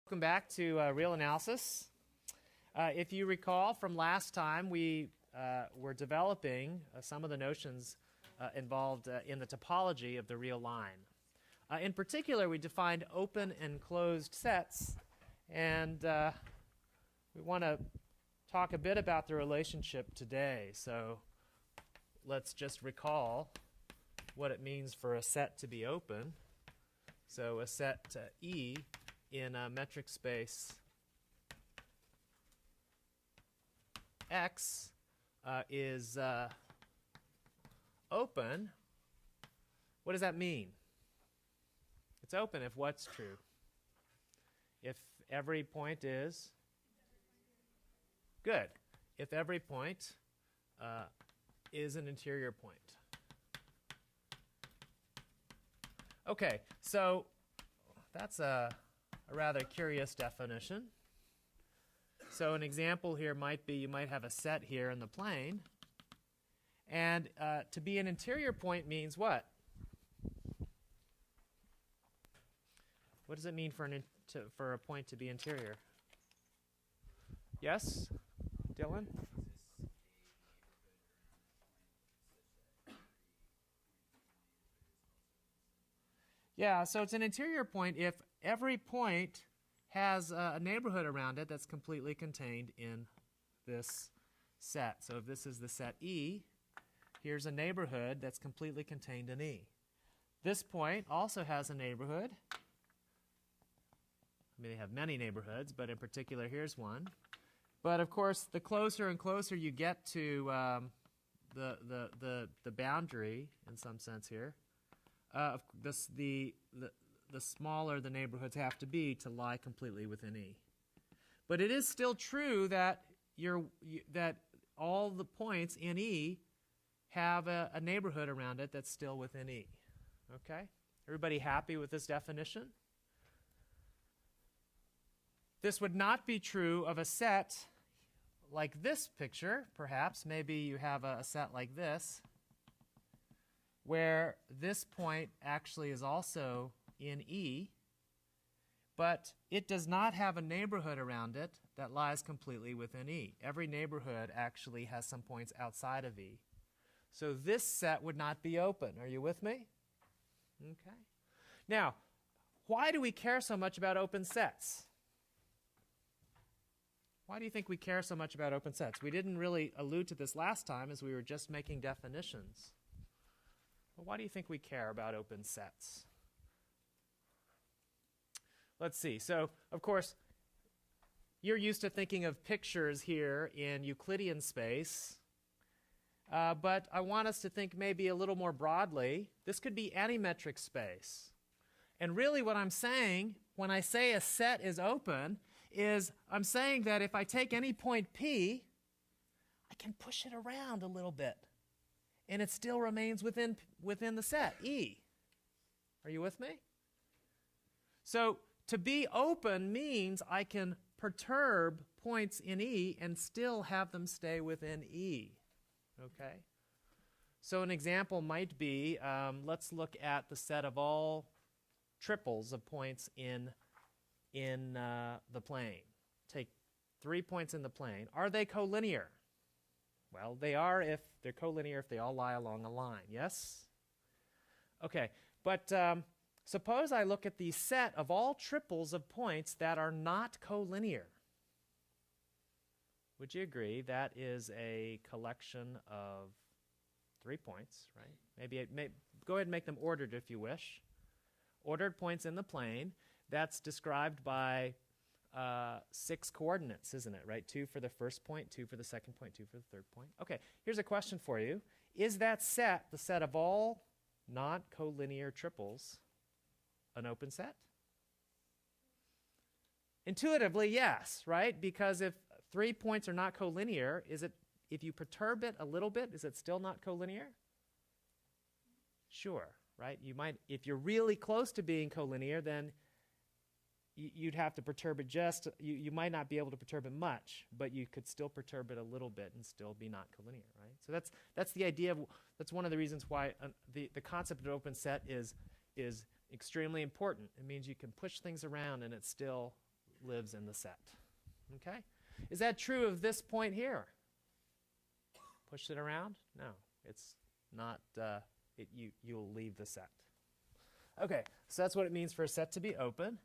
Welcome back to Real Analysis. If you recall from last time, we were developing some of the notions involved in the topology of the real line. In particular, we defined open and closed sets, and we want to talk a bit about the relationship today. So let's just recall what it means for a set to be open. So a set E in a metric space X is open. What does that mean? It's open if what's true? If every point is good. If every point is an interior point. Okay, so that's a rather curious definition. So an example here might be you might have a set here in the plane. And to be an interior point means what? What does it mean for a point to be interior? Yes, Dylan? Yeah, so it's an interior point if every point has a neighborhood around it that's completely contained in this set. So if this is the set E, here's a neighborhood that's completely contained in E. This point also has a neighborhood. I mean, they have many neighborhoods, but in particular, here's one. But of course, the closer and closer you get to the boundary, in some sense here, the smaller the neighborhoods have to be to lie completely within E. But it is still true that that all the points in E have a neighborhood around it that's still within E. Okay? Everybody happy with this definition? This would not be true of a set like this picture, perhaps. Maybe you have a set like this, where this point actually is also in E, but it does not have a neighborhood around it that lies completely within E. Every neighborhood actually has some points outside of E. So this set would not be open. Are you with me? Okay. Now, why do we care so much about open sets? Why do you think we care so much about open sets? We didn't really allude to this last time as we were just making definitions. But why do you think we care about open sets? Let's see. So, of course, you're used to thinking of pictures here in Euclidean space. But I want us to think maybe a little more broadly. This could be any metric space. And really what I'm saying when I say a set is open is I'm saying that if I take any point P, I can push it around a little bit. And it still remains within the set, E. Are you with me? So to be open means I can perturb points in E and still have them stay within E. Okay? So an example might be, let's look at the set of all triples of points in the plane. Take 3 points in the plane. Are they collinear? Well, they are if they're collinear if they all lie along a line. Yes? Okay, but suppose I look at the set of all triples of points that are not collinear. Would you agree that is a collection of 3 points, right? Go ahead and make them ordered if you wish. Ordered points in the plane. That's described by 6 coordinates, isn't it, right? 2 for the first point, 2 for the second point, 2 for the third point. Okay, here's a question for you. Is that set, the set of all not collinear triples, an open set? Intuitively, yes, right? Because if 3 points are not collinear, if you perturb it a little bit, is it still not collinear? Sure, right? You might, if you're really close to being collinear, then you'd have to perturb it just, you might not be able to perturb it much, but you could still perturb it a little bit and still be not collinear, right? So that's the idea of, that's one of the reasons why the concept of open set is extremely important. It means you can push things around and it still lives in the set. Okay? Is that true of this point here? Push it around? No, it's not. You'll leave the set. Okay, so that's what it means for a set to be open.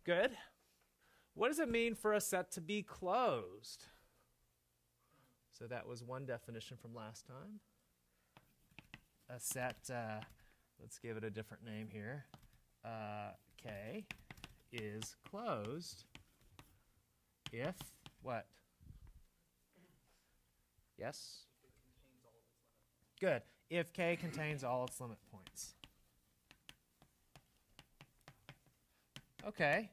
Good. What does it mean for a set to be closed? So that was one definition from last time. A set, let's give it a different name here. K is closed if what? Yes? Good. If K contains all its limit points. Okay.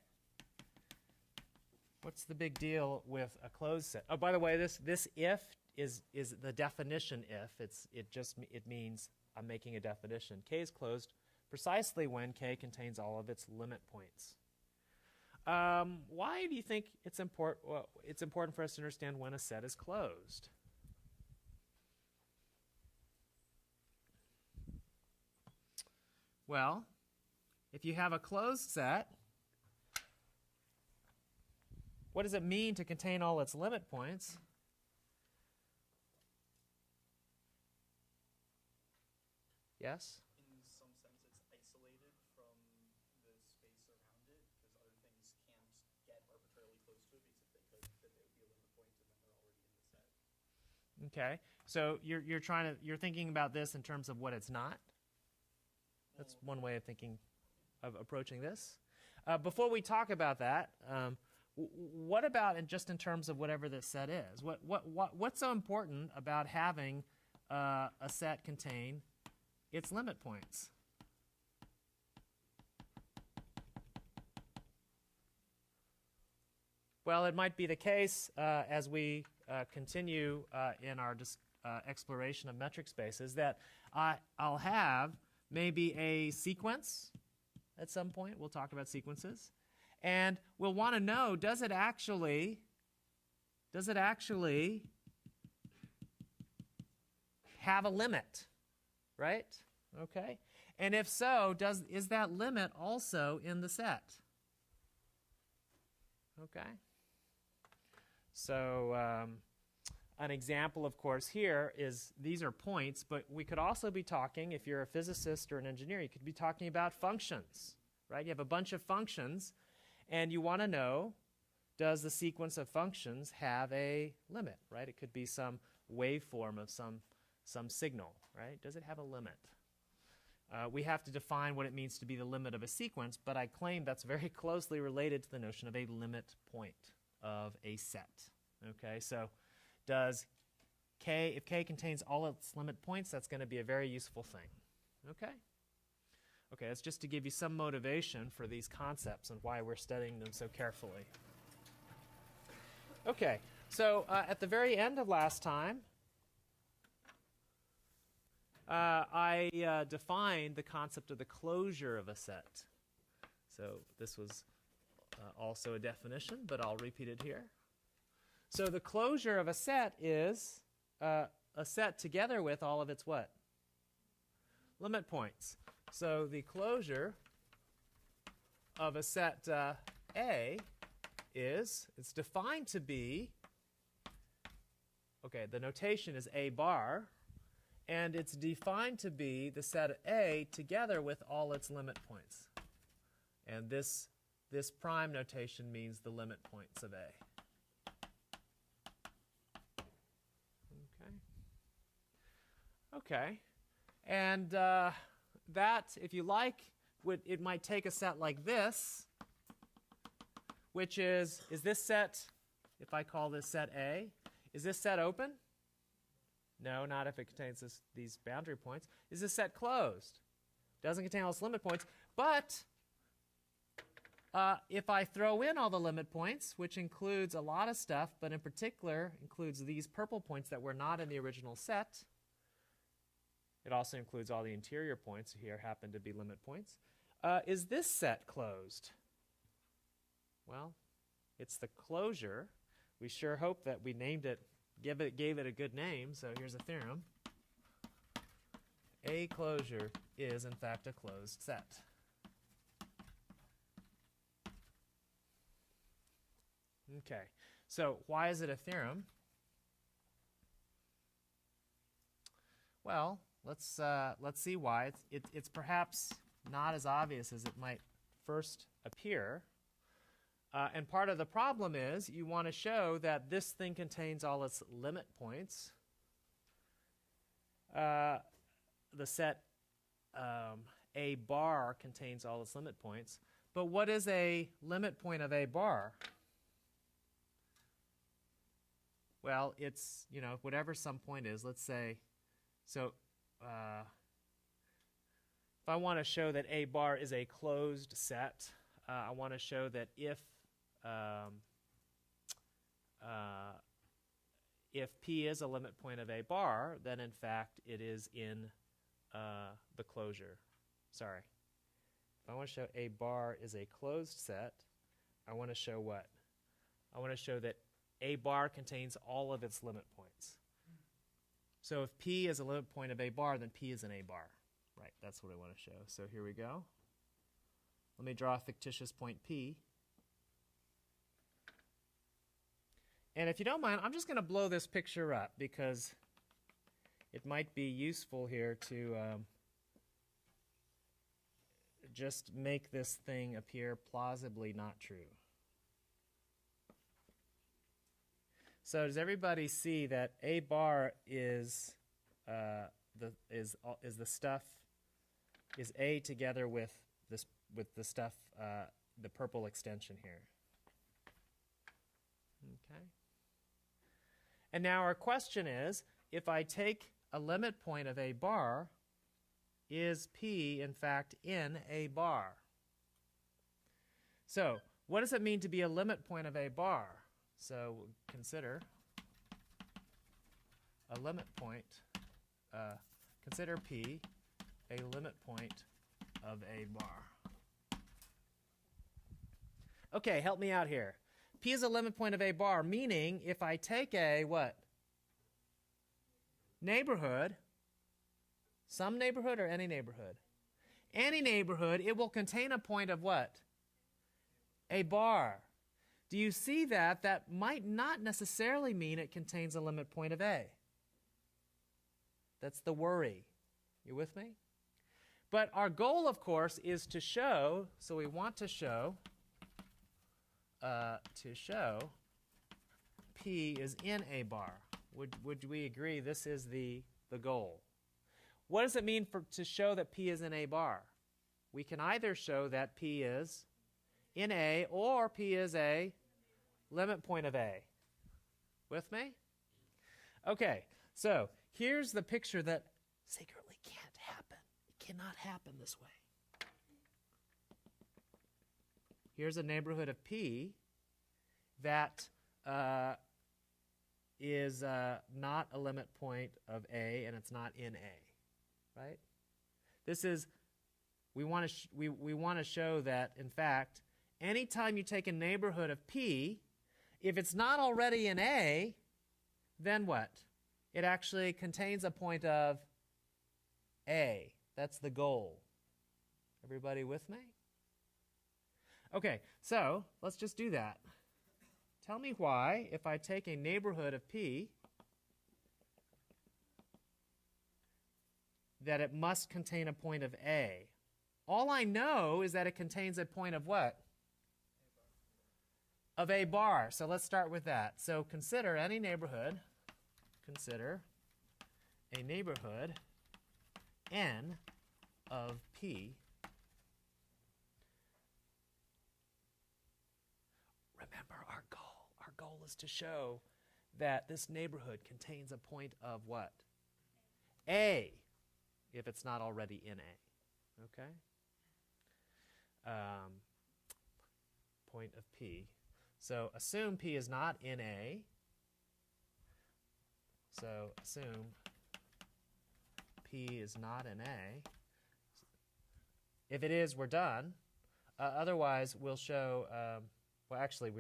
What's the big deal with a closed set? Oh, by the way, this if is the definition if. It means I'm making a definition. K is closed precisely when K contains all of its limit points. Why do you think it's important? Well, it's important for us to understand when a set is closed. Well, if you have a closed set, what does it mean to contain all its limit points? Yes? In some sense, it's isolated from the space around it, because other things can't get arbitrarily close to it, because if they could, then they would be a limit point, and then they're already in the set. Okay. So you're thinking about this in terms of what it's not? That's one way of thinking of approaching this. Before we talk about that, what about just in terms of whatever this set is? What's so important about having a set contain its limit points? Well, it might be the case as we continue in our exploration of metric spaces that I'll have maybe a sequence at some point. We'll talk about sequences. And we'll want to know, does it actually have a limit, right? Okay. And if so, is that limit also in the set? Okay. So an example, of course, here is these are points, but we could also be talking, if you're a physicist or an engineer, you could be talking about functions, right? You have a bunch of functions, and you want to know, does the sequence of functions have a limit, right? It could be some waveform of some signal, right? Does it have a limit? We have to define what it means to be the limit of a sequence, but I claim that's very closely related to the notion of a limit point of a set. Okay, so if K contains all its limit points, that's going to be a very useful thing. Okay? Okay, that's just to give you some motivation for these concepts and why we're studying them so carefully. Okay, so at the very end of last time, I defined the concept of the closure of a set. So this was also a definition, but I'll repeat it here. So the closure of a set is a set together with all of its what? Limit points. So the closure of a set A it's defined to be, okay, the notation is A bar, and it's defined to be the set A together with all its limit points. And this prime notation means the limit points of A. Okay. And that, if you like, it might take a set like this, which is this set, if I call this set A, is this set open? No, not if it contains these boundary points. Is this set closed? Doesn't contain all its limit points. But if I throw in all the limit points, which includes a lot of stuff, but in particular includes these purple points that were not in the original set, it also includes all the interior points here happen to be limit points. Is this set closed? Well, it's the closure. We sure hope that we named it, gave it a good name. So here's a theorem. A closure is, in fact, a closed set. Okay, so why is it a theorem? Well, let's see why. It's perhaps not as obvious as it might first appear. And part of the problem is you want to show that this thing contains all its limit points. The set A bar contains all its limit points. But what is a limit point of A bar? Well, it's, whatever some point is, let's say, so if I want to show that A bar is a closed set, I want to show that if P is a limit point of A bar, then in fact it is in the closure. Sorry. If I want to show A bar is a closed set, I want to show what? I want to show that A bar contains all of its limit points. So if P is a limit point of A bar, then P is an A bar. Right, that's what I want to show. So here we go. Let me draw a fictitious point P. And if you don't mind, I'm just going to blow this picture up because it might be useful here to just make this thing appear plausibly not true. So does everybody see that A bar is the stuff is A together with the stuff the purple extension here? Okay. And now our question is, if I take a limit point of A bar, is P in fact in A bar? So what does it mean to be a limit point of A bar? So consider a limit point, consider P a limit point of A bar. Okay, help me out here. P is a limit point of A bar, meaning if I take a what? Neighborhood, some neighborhood or any neighborhood? Any neighborhood, it will contain a point of what? A bar. Do you see that? That might not necessarily mean it contains a limit point of A. That's the worry. You with me? But our goal, of course, is to show, so we want to show P is in A bar. Would we agree this is the goal? What does it mean to show that P is in A bar? We can either show that P is in A or P is a limit point of A. With me? Okay, so here's the picture that secretly can't happen. It cannot happen this way. Here's a neighborhood of P that is not a limit point of A, and it's not in A, right? This is, we want to show that, in fact, anytime you take a neighborhood of P, if it's not already in A, then what? It actually contains a point of A. That's the goal. Everybody with me? Okay, so let's just do that. Tell me why, if I take a neighborhood of P, that it must contain a point of A. All I know is that it contains a point of what? Of A bar. So let's start with that. So consider any neighborhood. Consider a neighborhood N of P. Remember our goal. Our goal is to show that this neighborhood contains a point of what? A, if it's not already in A. Okay? Point of P. So assume P is not in A. So assume P is not in A. If it is, we're done. Otherwise, we'll show, well, actually,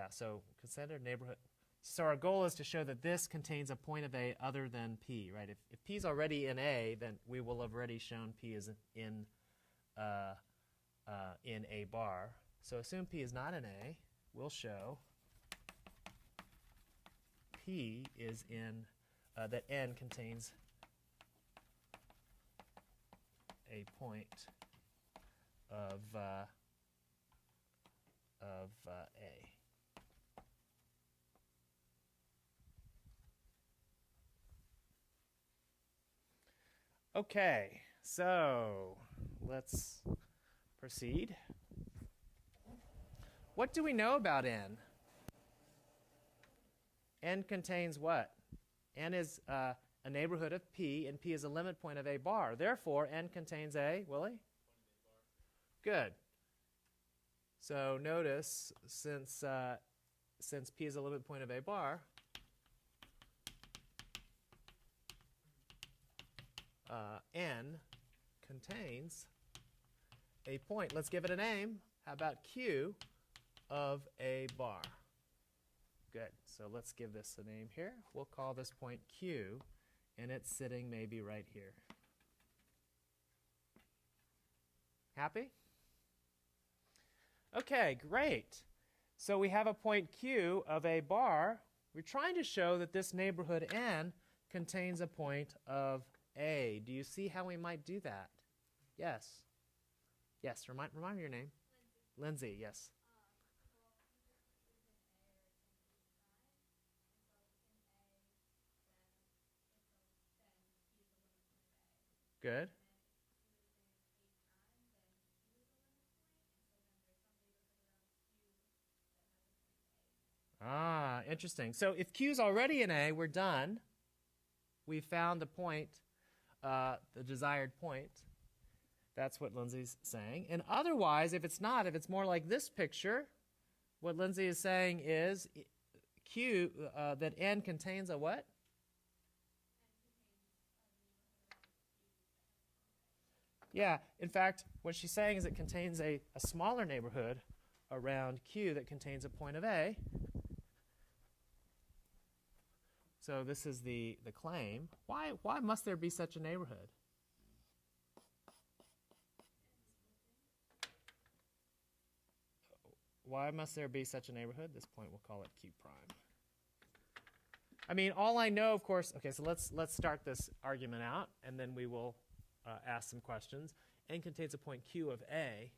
so consider neighborhood. So our goal is to show that this contains a point of A other than P, right? If P is already in A, then we will have already shown P is in A bar. So assume P is not an A. We'll show P is in, that N contains a point of A. Okay, so let's proceed. What do we know about N? N contains what? N is a neighborhood of P, and P is a limit point of A bar. Therefore, N contains a, Willie? Good. So notice, since P is a limit point of A bar, N contains a point. Let's give it a name. How about Q of A bar? Good. So let's give this a name here. We'll call this point Q, and it's sitting maybe right here. Happy? Okay, great. So we have a point Q of A bar. We're trying to show that this neighborhood N contains a point of A. Do you see how we might do that? Yes. Yes, remind me your name. Lindsay, yes. Good. Ah, interesting. So if Q is already an A, we're done. We've found the point, the desired point. That's what Lindsay's saying. And otherwise, if it's not, if it's more like this picture, what Lindsay is saying is Q, that N contains a what? Yeah, in fact, what she's saying is it contains a smaller neighborhood around Q that contains a point of A. So this is the claim. Why must there be such a neighborhood? Why must there be such a neighborhood? This point, we'll call it Q prime. I mean, all I know, of course, okay, so let's start this argument out, and then we will ask some questions. N contains a point Q of A.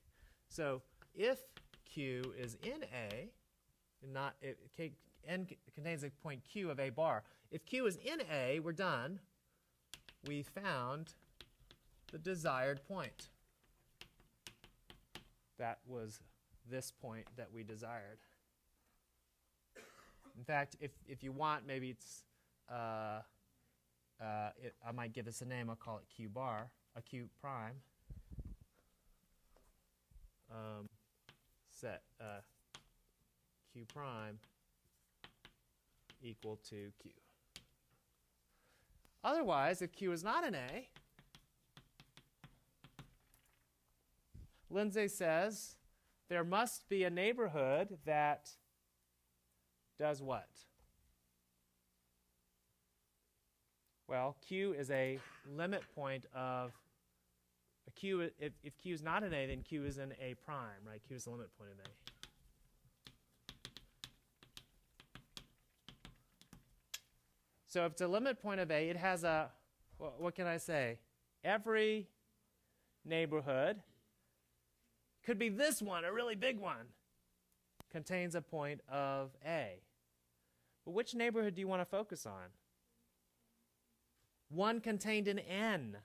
So if Q is in A, not N contains a point Q of A bar. If Q is in A, we're done. We found the desired point. That was this point that we desired. In fact, if you want, maybe it's, I might give this a name. I'll call it Q bar, a Q prime. Set Q prime equal to Q. Otherwise, if Q is not an A, Lindsay says there must be a neighborhood that does what? Well, Q is a limit point of a Q. If Q is not an A, then Q is an A prime, right? Q is the limit point of A. So if it's a limit point of A, it has a, what can I say? Every neighborhood, could be this one, a really big one, contains a point of A. But which neighborhood do you want to focus on? One contained in N,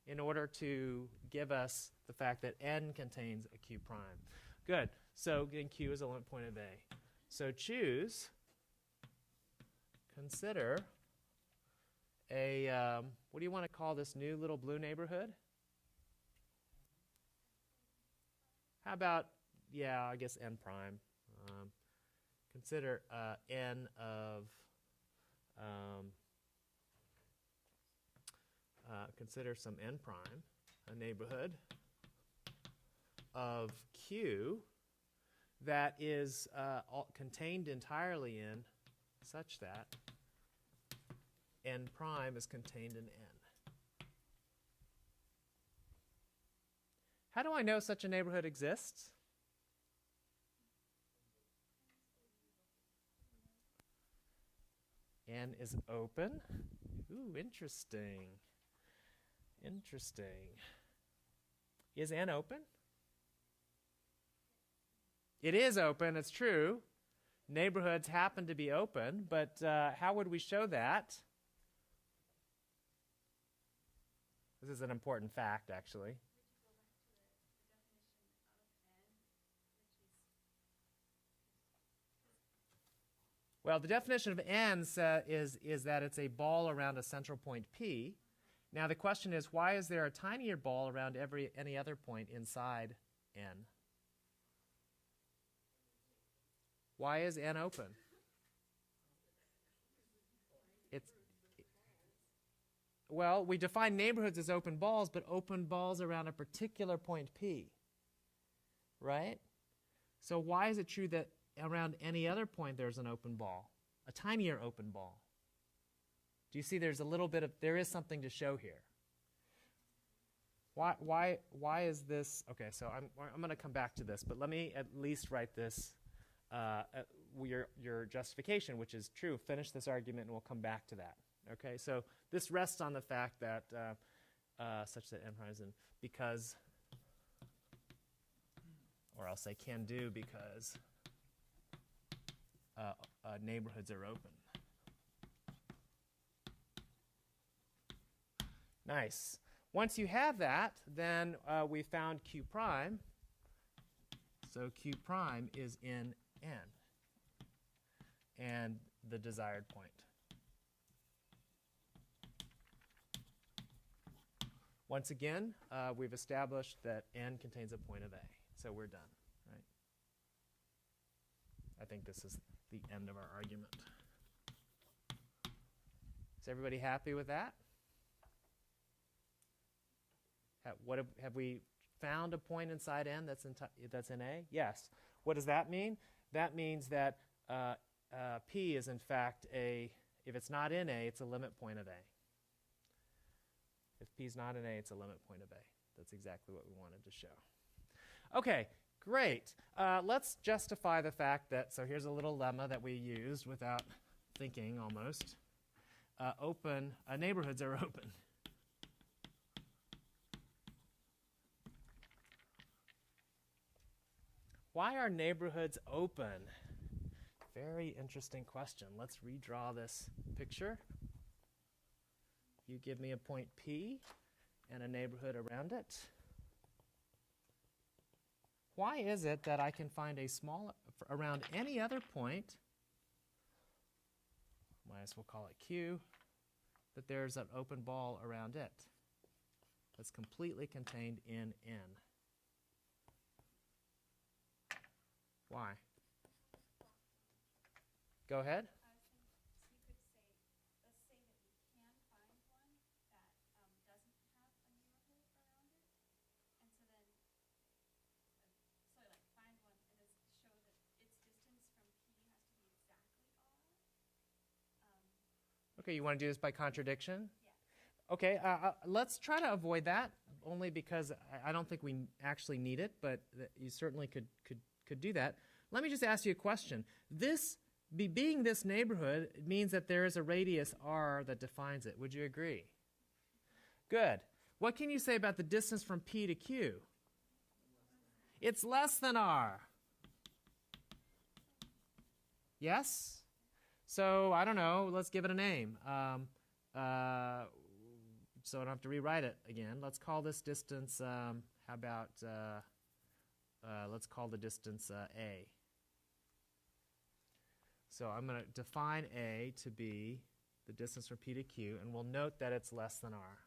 in order to give us the fact that N contains a Q prime. Good. So again, Q is a limit point of A. So consider a, what do you want to call this new little blue neighborhood? How about, yeah, I guess N prime. Consider N of, consider some N prime, a neighborhood of Q that is contained entirely in such that N prime is contained in N. How do I know such a neighborhood exists? N is open. Ooh, interesting. Interesting. Is N open? It is open, it's true. Neighborhoods happen to be open, but how would we show that? This is an important fact, actually. Well, the definition of N is that it's a ball around a central point P. Now the question is, why is there a tinier ball around any other point inside N? Why is N open? Well, we define neighborhoods as open balls, but open balls around a particular point P, right? So why is it true that around any other point there's an open ball, a tinier open ball? Do you see there is something to show here? Why is this? Okay, so I'm going to come back to this, but let me at least write this, your justification, which is true. Finish this argument and we'll come back to that. Okay, so this rests on the fact that such that n prime is in because, or I'll say can do because neighborhoods are open. Nice. Once you have that, then we found Q prime. So Q prime is in N and the desired point. Once again, we've established that N contains a point of A. So we're done, right? I think this is the end of our argument. Is everybody happy with that? Have we found a point inside N that's in A? Yes. What does that mean? That means that P is in fact if it's not in A, it's a limit point of A. If P is not in A, it's a limit point of A. That's exactly what we wanted to show. Okay, great. Let's justify the fact that, so here's a little lemma that we used without thinking almost. Neighborhoods are open. Why are neighborhoods open? Very interesting question. Let's redraw this picture. You give me a point P and a neighborhood around it. Why is it that I can find around any other point, might as well call it Q, that there's an open ball around it that's completely contained in N? Why? Go ahead. Okay, you want to do this by contradiction? Yeah. Okay, let's try to avoid that, only because I don't think we actually need it, but you certainly could do that. Let me just ask you a question. Being this neighborhood means that there is a radius r that defines it. Would you agree? Good. What can you say about the distance from P to Q? It's less than r. Yes? So, I don't know, let's give it a name. So I don't have to rewrite it again. Let's call this distance, let's call the distance A. So I'm going to define A to be the distance from P to Q, and we'll note that it's less than R.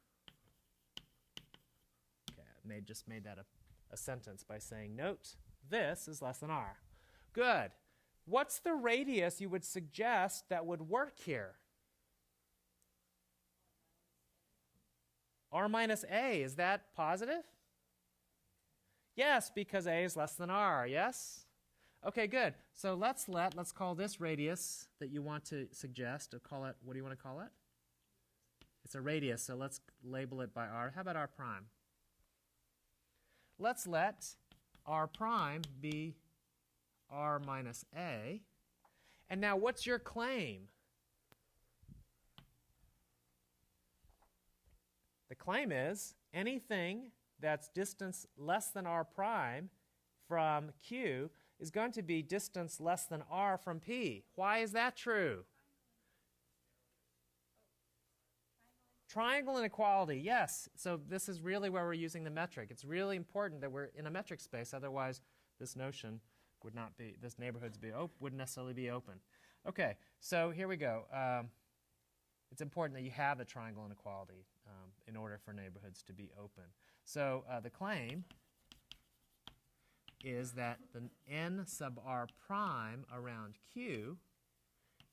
Okay, I just made that a sentence by saying, note, this is less than R. Good. What's the radius you would suggest that would work here? R minus A, is that positive? Yes, because A is less than R, yes? Okay, good. So let's call this radius that you want to suggest, call it, what do you want to call it? It's a radius, so let's label it by R. How about R prime? Let's let R prime be R minus A. And now what's your claim? The claim is anything that's distance less than r prime from Q is going to be distance less than r from P. Why is that true? Triangle inequality, yes. So this is really where we're using the metric. It's really important that we're in a metric space, otherwise this notion would not be, this neighborhoods wouldn't necessarily be open. Okay, so here we go. It's important that you have a triangle inequality in order for neighborhoods to be open. So the claim is that the n sub r prime around Q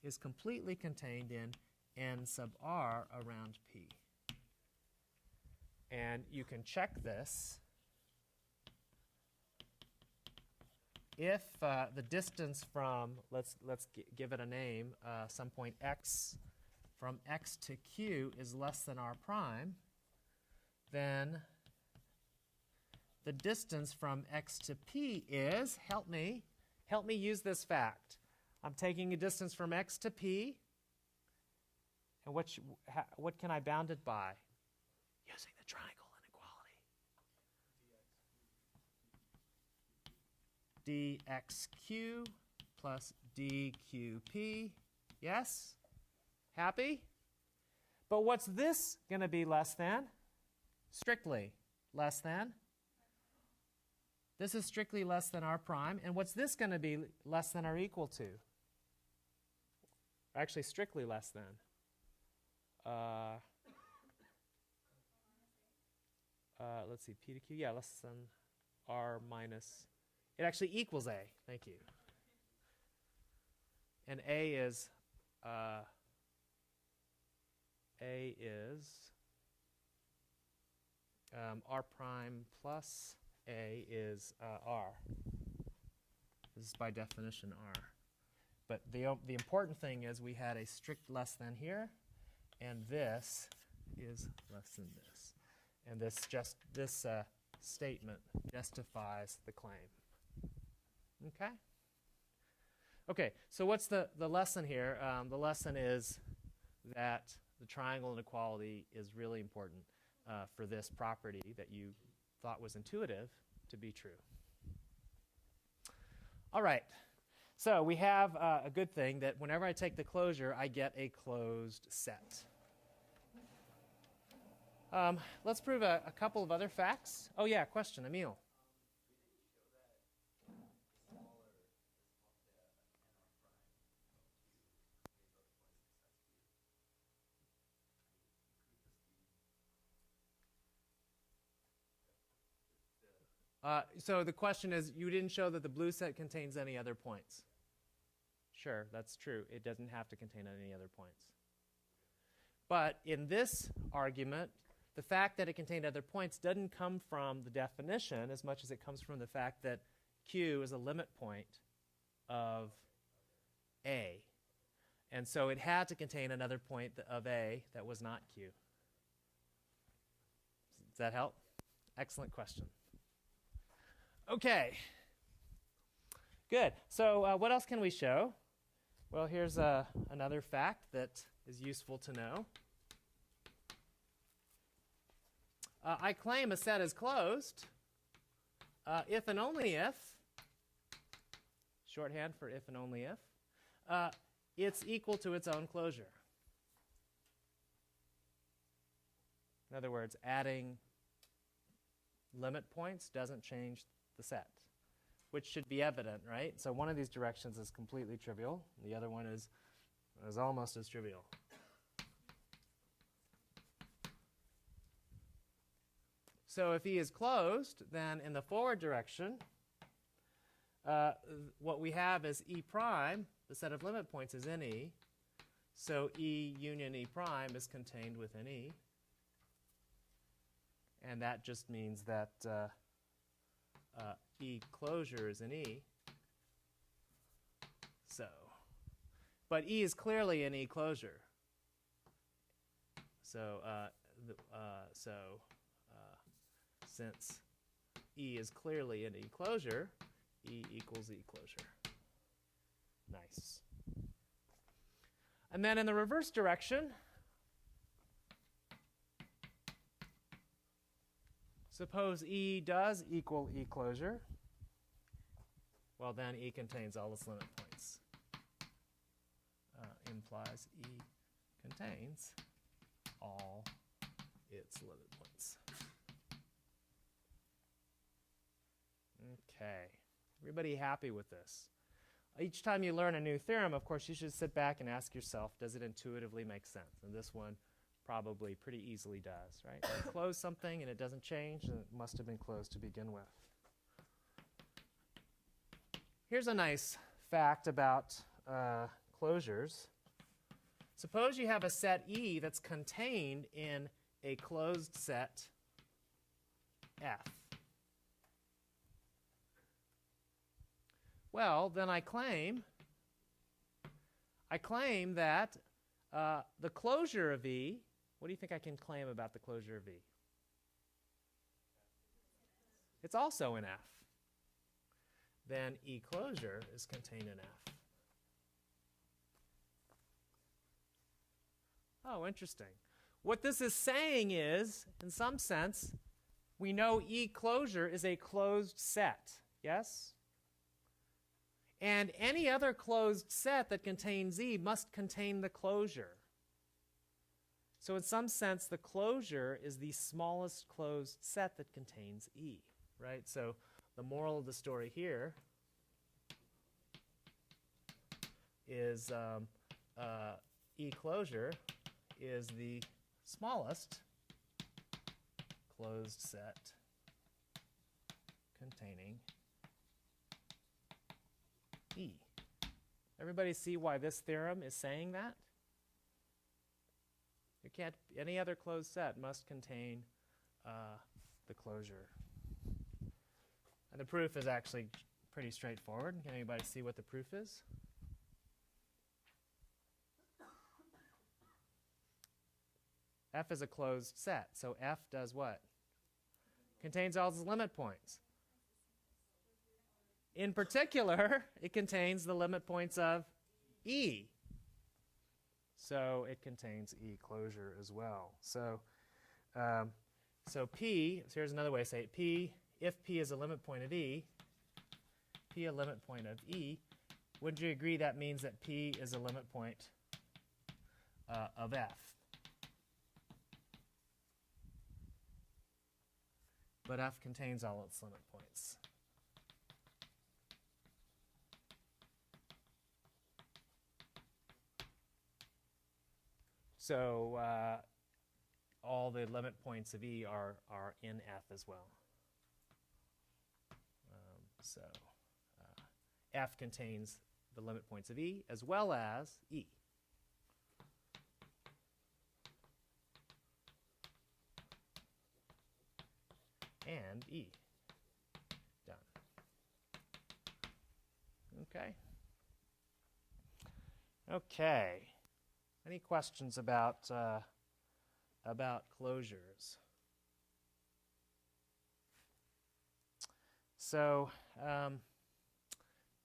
is completely contained in n sub r around P. And you can check this if the distance from, let's give it a name, some point x, from x to Q is less than r prime, then the distance from x to P is, help me use this fact. I'm taking a distance from x to P, and what can I bound it by? Using the triangle inequality. dxq plus dqp. Yes? Happy? But what's this going to be less than? Strictly less than? This is strictly less than r prime. And what's this going to be less than or equal to? Actually, strictly less than. Let's see, P to Q, yeah, less than R minus, it actually equals A, thank you. And A is R prime plus A is R. This is by definition R. But the important thing is we had a strict less than here, and this is less than this. And this statement justifies the claim. Okay? Okay, so what's the lesson here? The lesson is that the triangle inequality is really important for this property that you thought was intuitive to be true. All right, so we have a good thing that whenever I take the closure, I get a closed set. Let's prove a couple of other facts. Oh yeah, question, Emil. So the question is, you didn't show that the blue set contains any other points. Sure, that's true. It doesn't have to contain any other points. But in this argument, the fact that it contained other points doesn't come from the definition as much as it comes from the fact that Q is a limit point of A. And so it had to contain another point of A that was not Q. Does that help? Excellent question. Okay. Good. So what else can we show? Well, here's another fact that is useful to know. I claim a set is closed if and only if, shorthand for if and only if, it's equal to its own closure. In other words, adding limit points doesn't change the set, which should be evident, right? So one of these directions is completely trivial. The other one is almost as trivial. So if E is closed, then in the forward direction, what we have is E prime, the set of limit points is in E. So E union E prime is contained within E. And that just means that E closure is in E. So, but E is clearly in E closure. So, since E is clearly in E closure, E equals E closure. Nice. And then in the reverse direction, Suppose E does equal E closure. Well, then E contains all its limit points. Implies E contains all its limit points. Okay. Everybody happy with this? Each time you learn a new theorem, of course, you should sit back and ask yourself, does it intuitively make sense? And this one probably pretty easily does, right? You close something and it doesn't change, and it must have been closed to begin with. Here's a nice fact about closures. Suppose you have a set E that's contained in a closed set F. Well, then I claim that the closure of E, what do you think I can claim about the closure of E? It's also in F. Then E closure is contained in F. Oh, interesting. What this is saying is, in some sense, we know E closure is a closed set, yes? And any other closed set that contains E must contain the closure. So in some sense, the closure is the smallest closed set that contains E, right? So the moral of the story here is E closure is the smallest closed set containing E. Everybody see why this theorem is saying that? You can't, any other closed set must contain the closure. And the proof is actually pretty straightforward. Can anybody see what the proof is? F is a closed set, so F does what? Contains all its limit points. In particular, it contains the limit points of E. So it contains E closure as well. So P, so here's another way to say it. P, if P is a limit point of E, P a limit point of E, wouldn't you agree that means that P is a limit point of F? But F contains all its limit points. So all the limit points of E are in F as well. F contains the limit points of E as well as E. And E. Done. Okay. Okay. Any questions about closures? So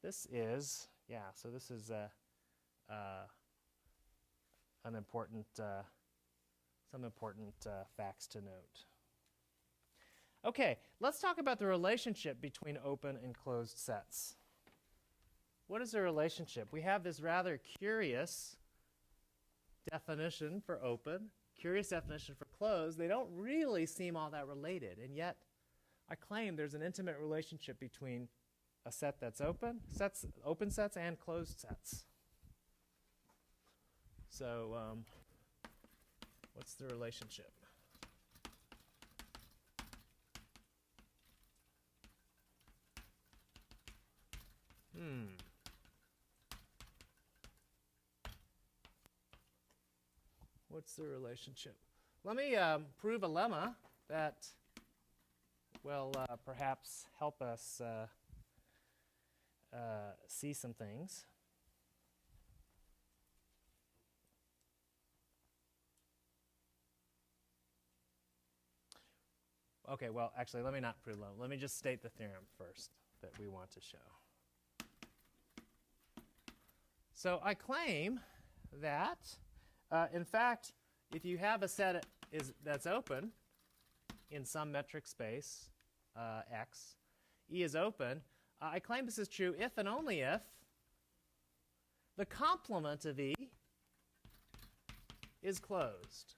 this is an important some important facts to note. Okay, let's talk about the relationship between open and closed sets. What is the relationship? We have this rather curious definition for open, curious definition for closed. They don't really seem all that related, and yet I claim there's an intimate relationship between a set that's open sets and closed sets. So what's the relationship? What's the relationship? Let me prove a lemma that will perhaps help us see some things. Okay, well, actually, let me not prove lemma. Let me just state the theorem first that we want to show. So I claim that, in fact, if you have a set that's open, in some metric space, X, E is open, I claim this is true if and only if the complement of E is closed.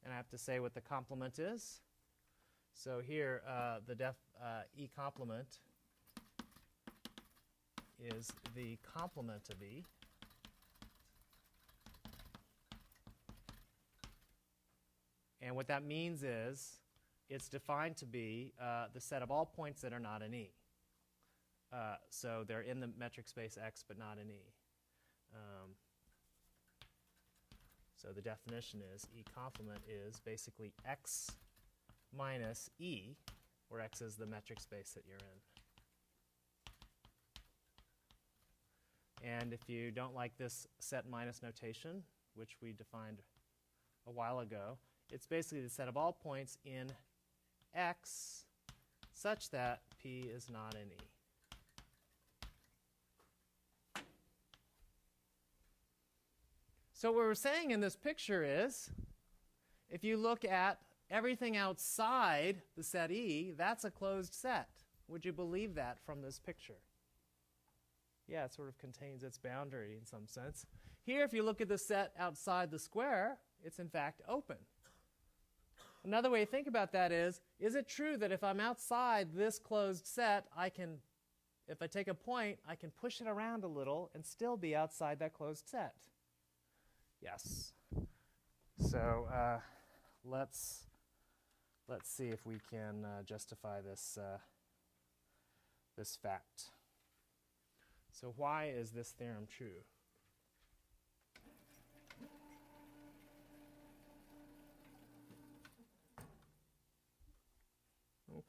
And I have to say what the complement is. So here, the E complement is the complement of E. And what that means is it's defined to be the set of all points that are not in E. So they're in the metric space X, but not in E. So the definition is E complement is basically X minus E, where X is the metric space that you're in. And if you don't like this set minus notation, which we defined a while ago, it's basically the set of all points in X such that P is not in E. So what we're saying in this picture is, if you look at everything outside the set E, that's a closed set. Would you believe that from this picture? Yeah, it sort of contains its boundary in some sense. Here, if you look at the set outside the square, it's in fact open. Another way to think about that is it true that if I'm outside this closed set, if I take a point, I can push it around a little and still be outside that closed set? Yes. So let's see if we can justify this this fact. So why is this theorem true?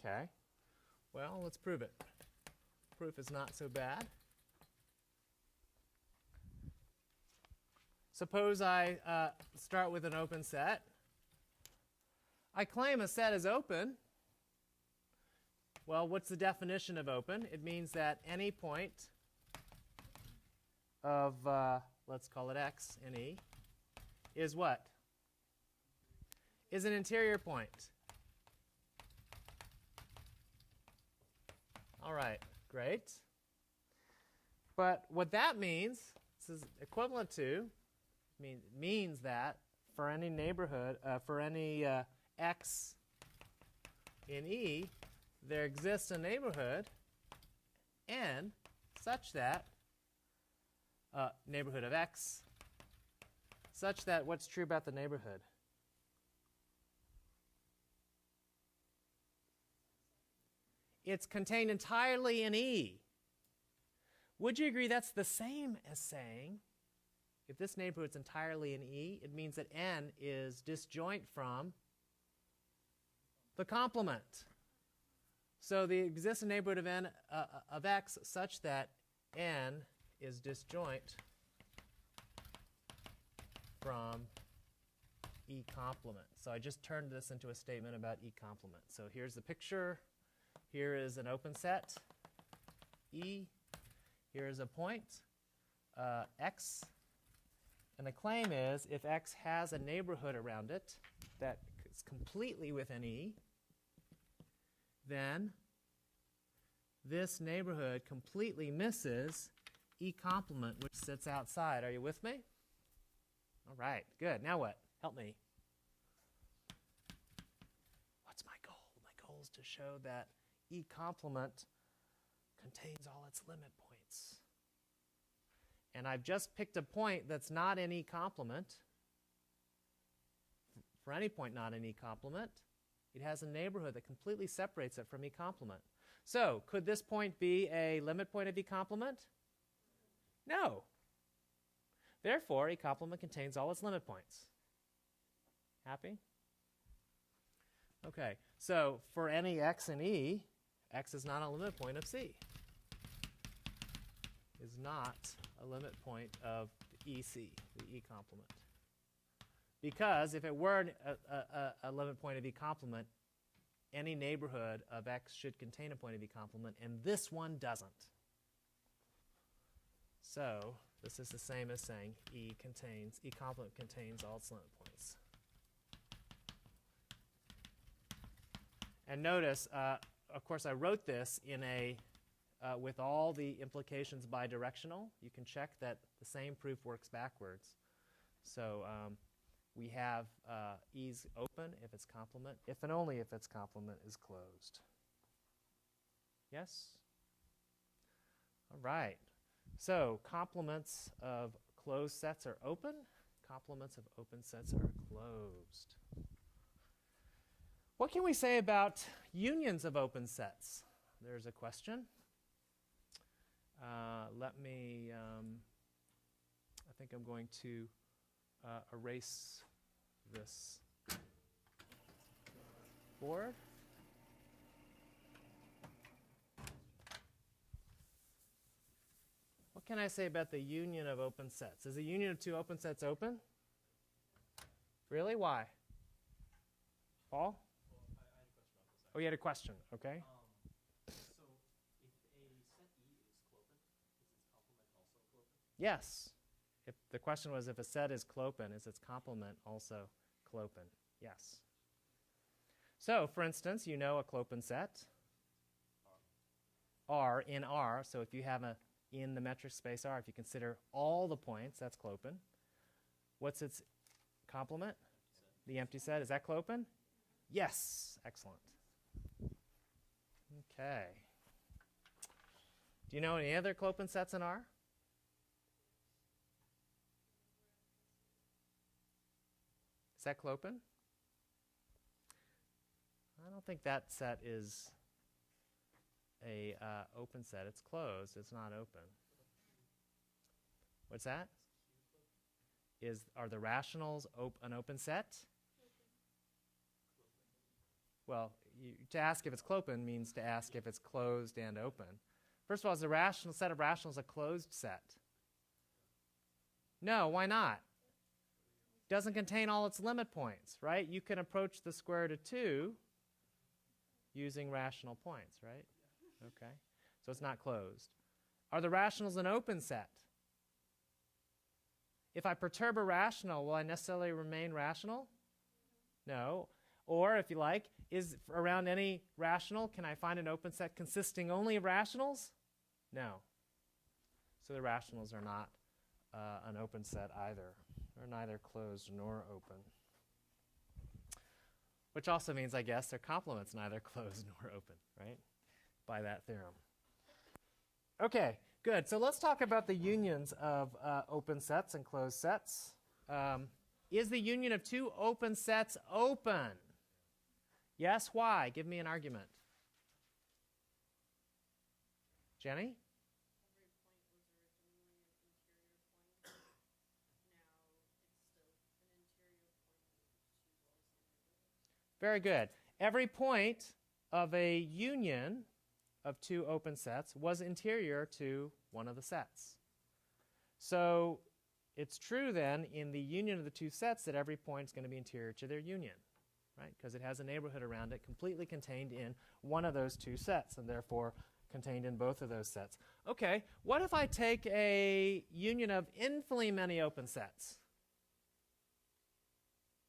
Okay. Well, let's prove it. Proof is not so bad. Suppose I start with an open set. I claim a set is open. Well, what's the definition of open? It means that any point of, let's call it X in E, is what? Is an interior point. All right, great. But what that means, this is equivalent to, means that for any neighborhood, for any X in E, there exists a neighborhood N such that, neighborhood of X, such that what's true about the neighborhood? It's contained entirely in E. Would you agree that's the same as saying, if this neighborhood's entirely in E, it means that N is disjoint from the complement. So there exists a neighborhood of N of X such that N is disjoint from E complement. So I just turned this into a statement about E complement. So here's the picture. Here is an open set, E. Here is a point, X. And the claim is if X has a neighborhood around it that is completely within E, then this neighborhood completely misses E complement, which sits outside. Are you with me? All right, good. Now what? Help me. What's my goal? My goal is to show that E complement contains all its limit points. And I've just picked a point that's not in E complement. For any point not in E complement, it has a neighborhood that completely separates it from E complement. So, could this point be a limit point of E complement? No. Therefore, E complement contains all its limit points. Happy? Okay, so for any X in E, X is not a limit point of C. Is not a limit point of the EC, the E complement. Because if it were a limit point of E complement, any neighborhood of X should contain a point of E complement, and this one doesn't. So this is the same as saying E complement contains all its limit points. And notice, of course, I wrote this in a with all the implications bidirectional. You can check that the same proof works backwards. So we have E's open if its complement, if and only if its complement is closed. Yes? All right. So complements of closed sets are open. Complements of open sets are closed. What can we say about unions of open sets? There's a question. Let me, I think I'm going to erase this board. What can I say about the union of open sets? Is the union of two open sets open? Really? Why? Paul? Oh, you had a question. Okay. So if a set E is clopen, is its complement also clopen? Yes. If the question was if a set is clopen, is its complement also clopen? Yes. So, for instance, you know a clopen set R in R. So if you have a in the metric space R, if you consider all the points, that's clopen. What's its complement? The empty set. Is that clopen? Yes. Excellent. Okay. Do you know any other clopen sets in R? Is that clopen? I don't think that set is a open set. It's closed. It's not open. What's that? Are the rationals an open set? Well, to ask if it's clopen means to ask if it's closed and open. First of all, is the rational set of rationals a closed set? No, why not? Doesn't contain all its limit points, right? You can approach the square root of 2 using rational points, right? Okay. So it's not closed. Are the rationals an open set? If I perturb a rational, will I necessarily remain rational? No. Or, if you like, is around any rational, can I find an open set consisting only of rationals? No. So the rationals are not an open set either. They're neither closed nor open. Which also means, I guess, their complement's neither closed nor open, right? By that theorem. Okay, good. So let's talk about the unions of open sets and closed sets. Is the union of two open sets open? Yes, why? Give me an argument. Jenny? Very good. Every point of a union of two open sets was interior to one of the sets. So it's true then in the union of the two sets that every point is going to be interior to their union, right? Because it has a neighborhood around it completely contained in one of those two sets and therefore contained in both of those sets. Okay, what if I take a union of infinitely many open sets?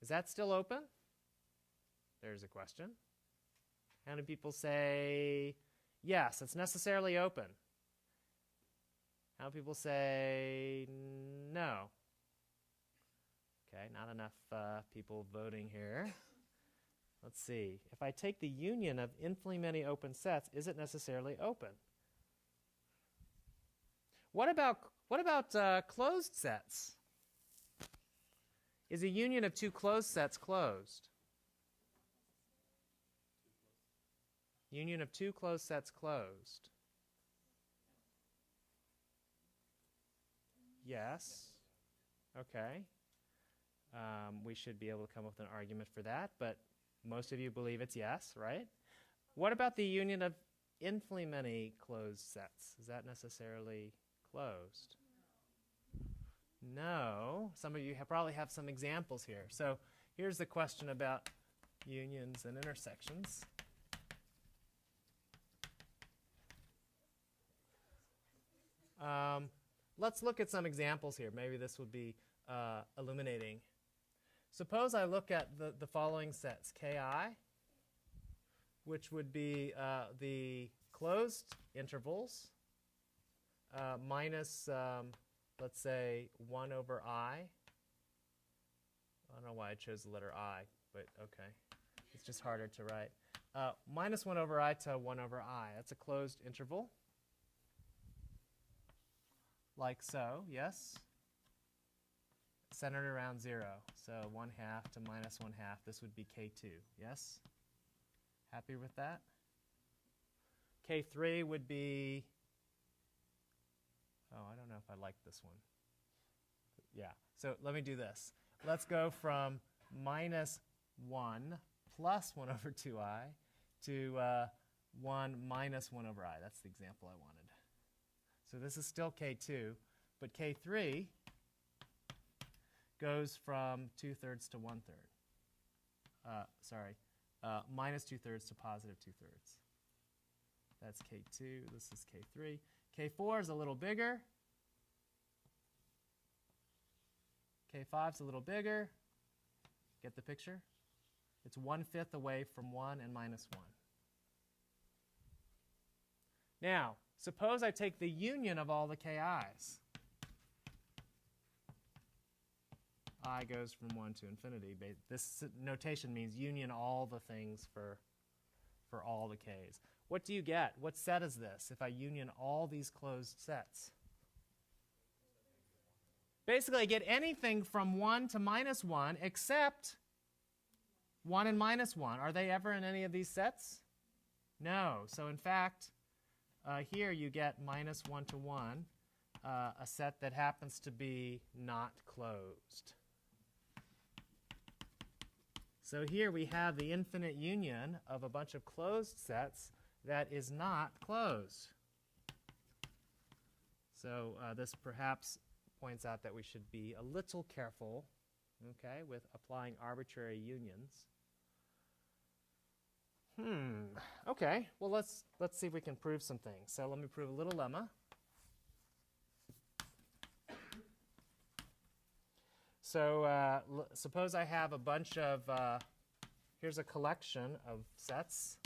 Is that still open? There's a question. How many people say, yes, it's necessarily open? How many people say, no? Okay, not enough people voting here. Let's see. If I take the union of infinitely many open sets, is it necessarily open? What about closed sets? Is a union of two closed sets closed? Union of two closed sets closed. Yes. Okay. We should be able to come up with an argument for that, but most of you believe it's yes, right? What about the union of infinitely many closed sets? Is that necessarily closed? No. Some of you probably have some examples here. So here's the question about unions and intersections. Let's look at some examples here. Maybe this would be illuminating. Suppose I look at the following sets. Ki, which would be the closed intervals minus, let's say, 1 over I. I don't know why I chose the letter I, but okay. It's just harder to write. Minus 1 over I to 1 over I. That's a closed interval. Like so, yes? Centered around 0. So 1/2 to minus 1/2. This would be K2, yes? Happy with that? K3 would be, oh, I don't know if I like this one. Yeah, so let me do this. Let's go from minus 1 plus 1 over 2I to 1 minus 1 over I. That's the example I wanted. So this is still K2, but K3 goes from 2/3 to 1/3. Minus 2/3 to positive 2/3. That's K2. This is K3. K4 is a little bigger. K5 is a little bigger. Get the picture? It's 1/5 away from 1 and minus 1. Now, suppose I take the union of all the ki's. I goes from 1 to infinity. This notation means union all the things for all the k's. What do you get? What set is this if I union all these closed sets? Basically, I get anything from 1 to minus 1 except 1 and minus 1. Are they ever in any of these sets? No. So in fact, here you get minus 1 to 1, a set that happens to be not closed. So here we have the infinite union of a bunch of closed sets that is not closed. So this perhaps points out that we should be a little careful, okay, with applying arbitrary unions. Okay, well let's see if we can prove some things. So let me prove a little lemma. So suppose I have a bunch of, here's a collection of sets.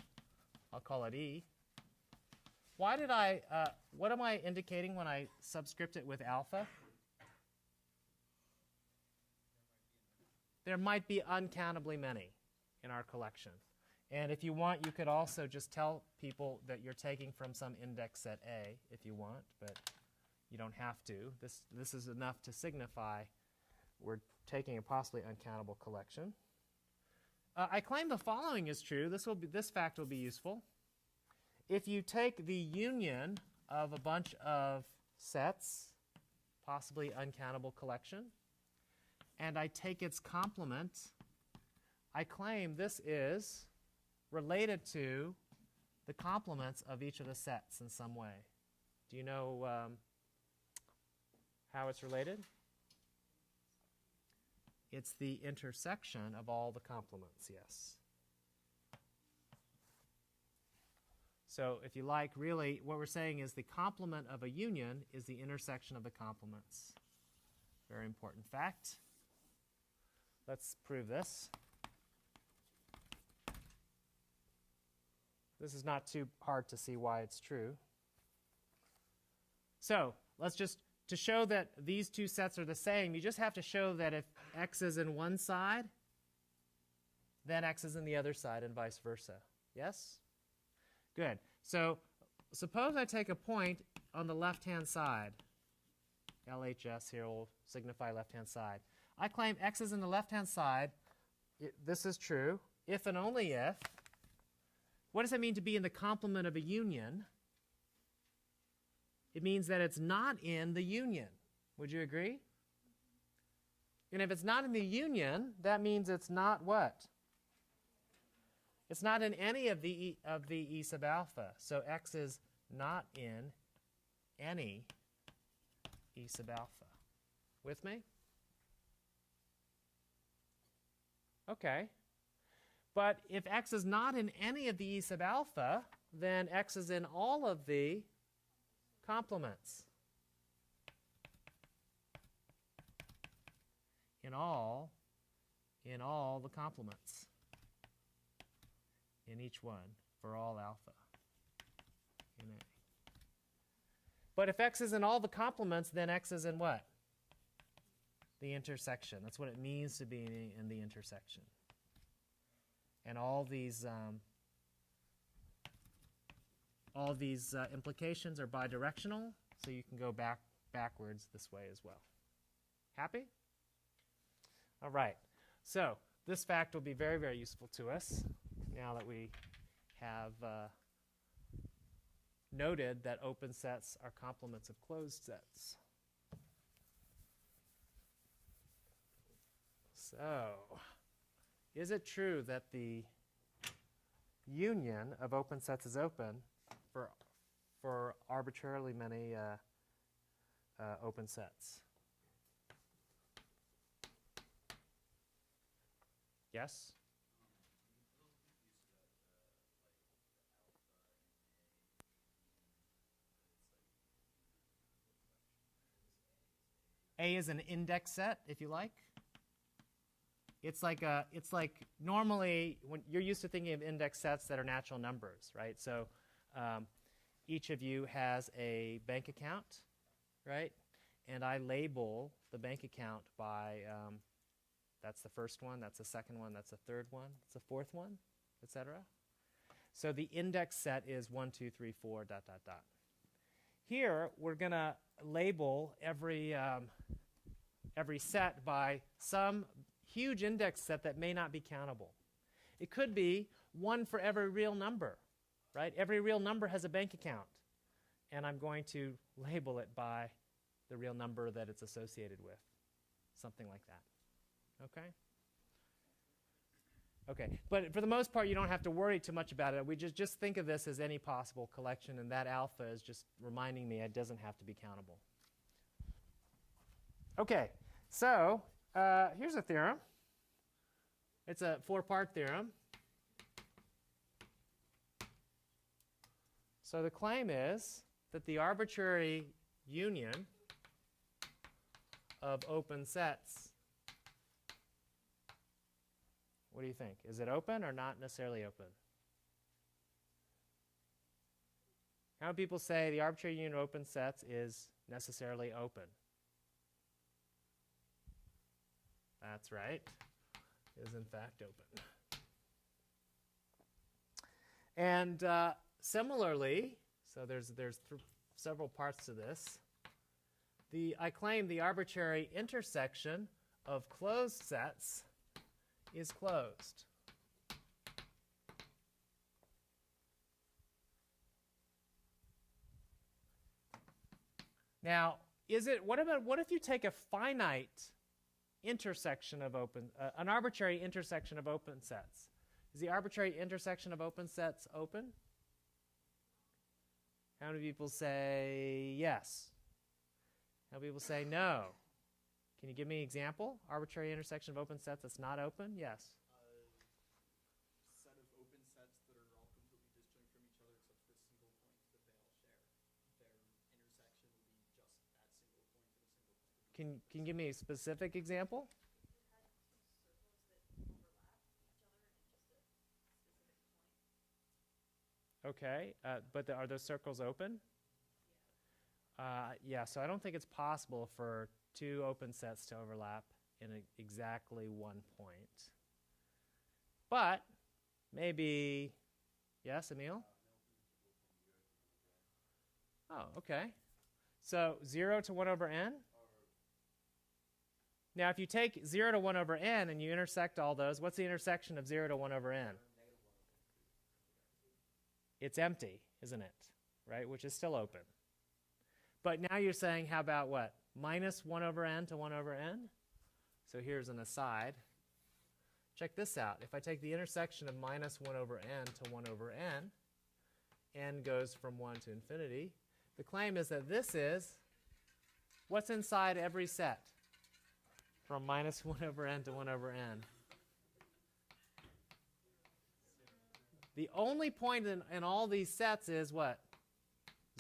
I'll call it E. Why did what am I indicating when I subscript it with alpha? There might be uncountably many in our collection. And if you want, you could also just tell people that you're taking from some index set A if you want, but you don't have to. This is enough to signify we're taking a possibly uncountable collection. I claim the following is true. This fact will be useful. If you take the union of a bunch of sets, possibly uncountable collection, and I take its complement, I claim this is related to the complements of each of the sets in some way. Do you know how it's related? It's the intersection of all the complements, yes. So if you like, really, what we're saying is the complement of a union is the intersection of the complements. Very important fact. Let's prove this. This is not too hard to see why it's true. So let's just, to show that these two sets are the same, you just have to show that if x is in one side, then x is in the other side and vice versa. Yes? Good. So suppose I take a point on the left-hand side. LHS here will signify left-hand side. I claim x is in the left-hand side. This is true if and only if. What does it mean to be in the complement of a union? It means that it's not in the union. Would you agree? And if it's not in the union, that means it's not what? It's not in any of the E sub alpha. So x is not in any E sub alpha. With me? Okay. But if x is not in any of the E sub alpha, then x is in all of the complements. In all the complements. In each one. for all alpha in A. But if X is in all the complements, then X is in what? The intersection. That's what it means to be in the intersection. And all these implications are bidirectional, so you can go backwards this way as well. Happy? All right. So this fact will be very, very useful to us now that we have noted that open sets are complements of closed sets. So, is it true that the union of open sets is open for arbitrarily many open sets? Yes? A is an index set, if you like. It's like normally when you're used to thinking of index sets that are natural numbers, right? So each of you has a bank account, right? And I label the bank account by that's the first one, that's the second one, that's the third one, that's the fourth one, etc. So the index set is 1, 2, 3, 4, ... Here we're going to label every set by some huge index set that may not be countable. It could be one for every real number, right? Every real number has a bank account, and I'm going to label it by the real number that it's associated with, something like that. Okay? Okay, but for the most part, you don't have to worry too much about it. We just think of this as any possible collection, and that alpha is just reminding me it doesn't have to be countable. Okay, so here's a theorem. It's a 4-part theorem. So the claim is that the arbitrary union of open sets, what do you think? Is it open or not necessarily open? How many people say the arbitrary union of open sets is necessarily open? That's right. It is in fact open. And similarly, so there's several parts to this. I claim the arbitrary intersection of closed sets is closed. Now, what if you take a finite intersection of an arbitrary intersection of open sets? Is the arbitrary intersection of open sets open? How many people say yes? How many people say no? Can you give me an example? Arbitrary intersection of open sets that's not open? Yes. Set of open sets that are all completely disjoint from each other except for a single point that they all share. Their intersection will be just that single point and a single point. Can you give me a specific example? Okay, but are those circles open? Yeah, so I don't think it's possible for two open sets to overlap in exactly one point. But maybe, yes, Emil? Oh, okay. So 0 to 1 over n? Now, if you take 0 to 1 over n and you intersect all those, what's the intersection of 0 to 1 over n? It's empty, isn't it? Right, which is still open. But now you're saying, how about what? Minus 1 over n to 1 over n? So here's an aside. Check this out. If I take the intersection of minus 1 over n to 1 over n goes from 1 to infinity, the claim is that this is what's inside every set from minus 1 over n to 1 over n. The only point in all these sets is what?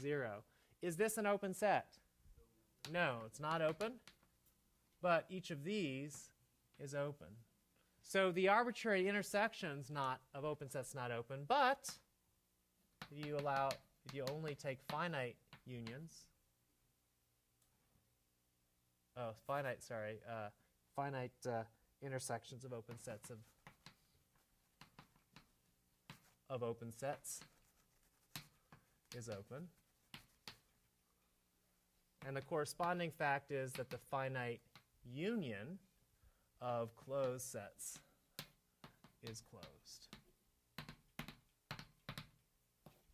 0. Is this an open set? No, it's not open. But each of these is open. So the arbitrary intersections of open sets not open, but if you only take finite unions, finite intersections of open sets of open sets is open. And the corresponding fact is that the finite union of closed sets is closed.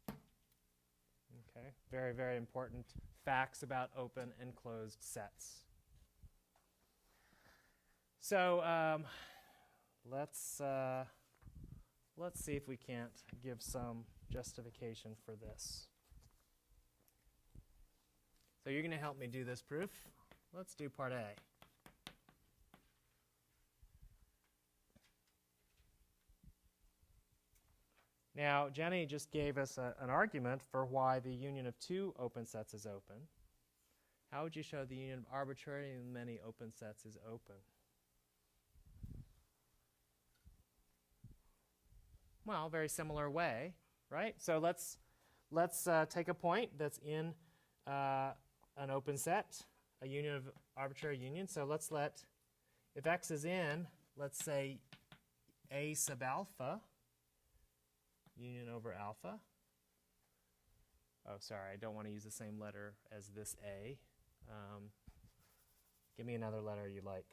Okay, very, very important facts about open and closed sets. So let's see if we can't give some justification for this. So you're going to help me do this proof. Let's do part A. Now, Jenny just gave us an argument for why the union of two open sets is open. How would you show the union of arbitrarily many open sets is open? Well, very similar way, right? So let's take a point that's in an open set, a union of arbitrary union. So let's if X is in, let's say A sub alpha, union over alpha. Oh, sorry, I don't want to use the same letter as this A. Give me another letter you like.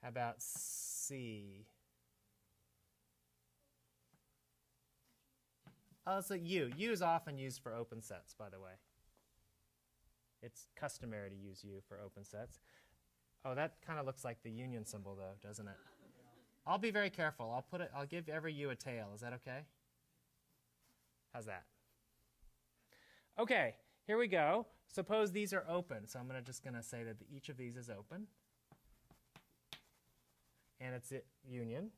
How about C? Oh, it's like U. U is often used for open sets, by the way. It's customary to use U for open sets. Oh, that kind of looks like the union symbol, though, doesn't it? I'll be very careful. I'll give every U a tail. Is that okay? How's that? Okay, here we go. Suppose these are open. So I'm just going to say that each of these is open. And it's a union.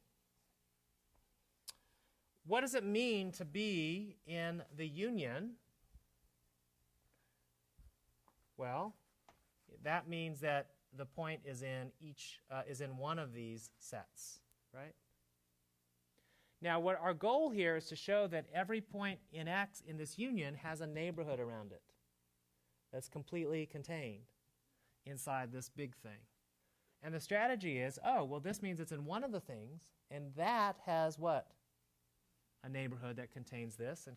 What does it mean to be in the union? Well, that means that the point is in one of these sets, right? Now, what our goal here is to show that every point in X in this union has a neighborhood around it that's completely contained inside this big thing. And the strategy is, oh, well, this means it's in one of the things, and that has what? A neighborhood that contains this and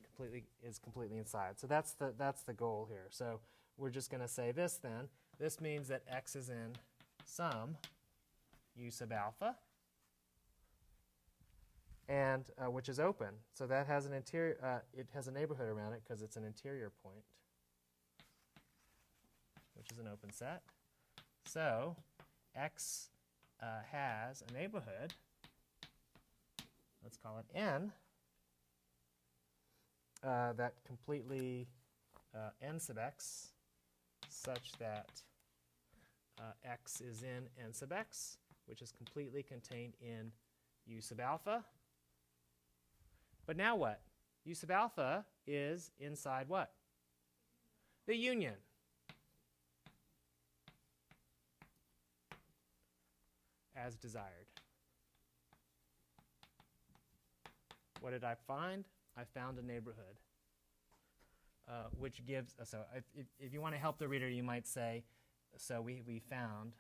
is completely inside. So that's the goal here. So we're just going to say this then. This means that X is in some U sub alpha, and which is open. So that has an interior. It has a neighborhood around it because it's an interior point, which is an open set. So X has a neighborhood. Let's call it N. That completely N sub X, such that X is in N sub X, which is completely contained in U sub alpha. But now what? U sub alpha is inside what? The union. As desired. What did I find? I found a neighborhood, which gives, so if you want to help the reader, you might say, so we found,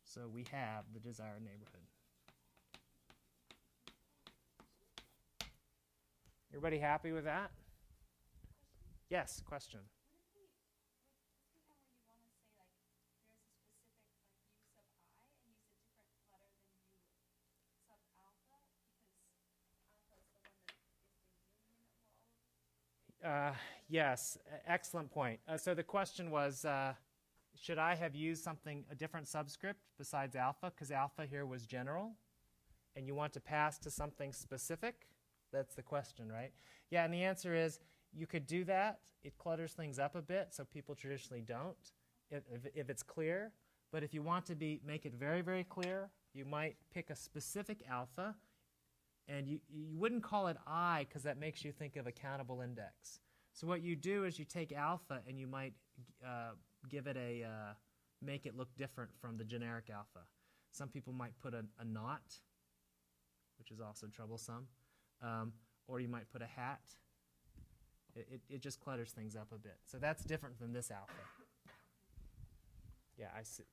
so we have the desired neighborhood. Everybody happy with that? Yes, question. Yes, excellent point. So the question was, should I have used a different subscript besides alpha? Because alpha here was general, and you want to pass to something specific? That's the question, right? Yeah, and the answer is you could do that. It clutters things up a bit, so people traditionally don't, if it's clear. But if you want to make it very, very clear, you might pick a specific alpha. And you wouldn't call it I because that makes you think of a countable index. So what you do is you take alpha and you might give it make it look different from the generic alpha. Some people might put a naught, which is also troublesome. or you might put a hat. It just clutters things up a bit. So that's different than this alpha. Yeah, I see,